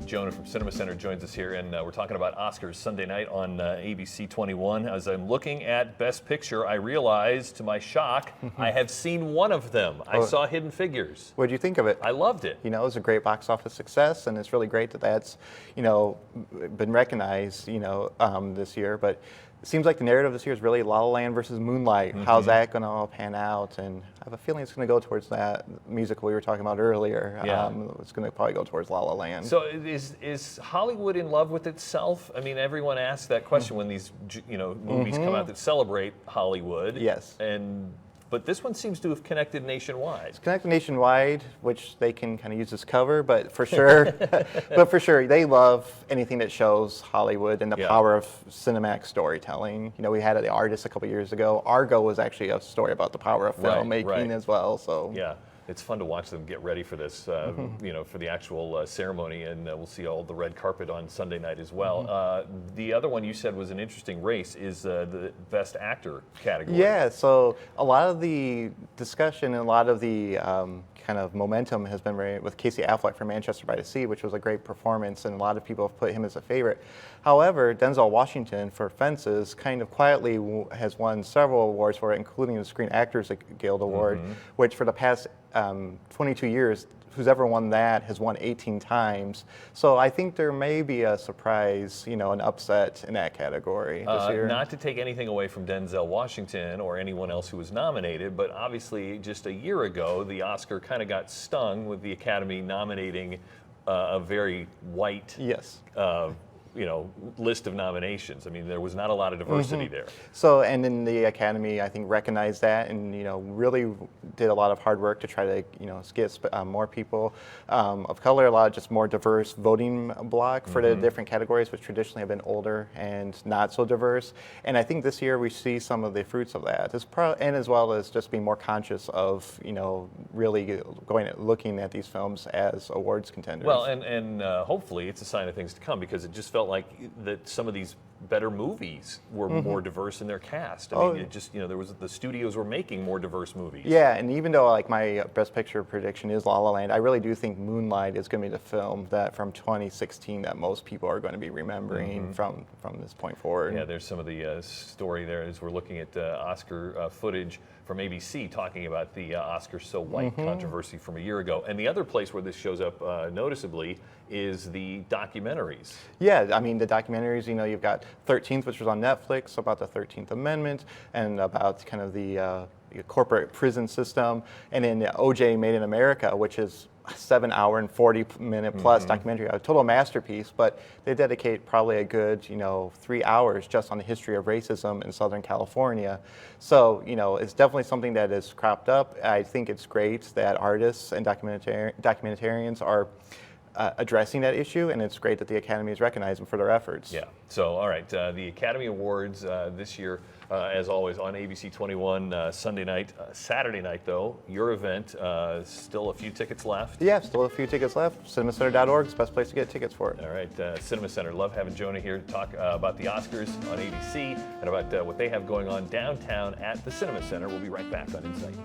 Jonah from Cinema Center joins us here, and we're talking about Oscars Sunday night on ABC 21. As I'm looking at Best Picture, I realize, to my shock, I have seen one of them. I saw Hidden Figures. What did you think of it? I loved it. You know, it was a great box office success, and it's really great that that's, you know, been recognized, this year. But it seems like the narrative this year is really La La Land versus Moonlight. How's that going to all pan out? And I have a feeling it's going to go towards that musical we were talking about earlier. Yeah. It's going to probably go towards La La Land. So is Hollywood in love with itself? I mean, everyone asks that question when these movies come out that celebrate Hollywood. Yes. But this one seems to have connected nationwide. It's connected nationwide, which they can kind of use as cover, but for sure, they love anything that shows Hollywood and the power of cinematic storytelling. You know, we had The Artist a couple years ago. Argo was actually a story about the power of filmmaking as well. So yeah. It's fun to watch them get ready for this, for the actual ceremony, and we'll see all the red carpet on Sunday night as well. The other one you said was an interesting race is the Best Actor category. Yeah, so a lot of the discussion and a lot of the kind of momentum has been with Casey Affleck from Manchester by the Sea, which was a great performance, and a lot of people have put him as a favorite. However, Denzel Washington for Fences kind of quietly has won several awards for it, including the Screen Actors Guild Award, which for the past 22 years, who's ever won that has won 18 times. So I think there may be a surprise, an upset in that category this year. Not to take anything away from Denzel Washington or anyone else who was nominated, but obviously just a year ago, the Oscar kind of got stung with the Academy nominating a very white list of nominations. I mean, there was not a lot of diversity there. So, and then the Academy, I think, recognized that and, really did a lot of hard work to try to, get more people of color, a lot of just more diverse voting block for the different categories, which traditionally have been older and not so diverse. And I think this year we see some of the fruits of that, and as well as just being more conscious of, really looking at these films as awards contenders. Well, and hopefully it's a sign of things to come, because it just felt like that some of these better movies were more diverse in their cast. I mean, it just, the studios were making more diverse movies. Yeah, and even though like my Best Picture prediction is La La Land, I really do think Moonlight is going to be the film that from 2016 that most people are going to be remembering from this point forward. Yeah, there's some of the story there as we're looking at Oscar footage from ABC talking about the Oscars So White controversy from a year ago. And the other place where this shows up noticeably is the documentaries. Yeah, I mean, the documentaries, you've got 13th, which was on Netflix, about the 13th Amendment, and about kind of the corporate prison system, and then OJ Made in America, which is a 7-hour and 40-minute plus documentary, a total masterpiece, but they dedicate probably a good, 3 hours just on the history of racism in Southern California. So, it's definitely something that is cropped up. I think it's great that artists and documentarians are addressing that issue, and it's great that the Academy is recognizing them for their efforts. Yeah. So, all right, the Academy Awards this year, as always, on ABC 21 Sunday night. Saturday night, though, your event, still a few tickets left. Yeah, still a few tickets left. CinemaCenter.org is the best place to get tickets for it. All right, Cinema Center. Love having Jonah here to talk about the Oscars on ABC and about what they have going on downtown at the Cinema Center. We'll be right back on Insight.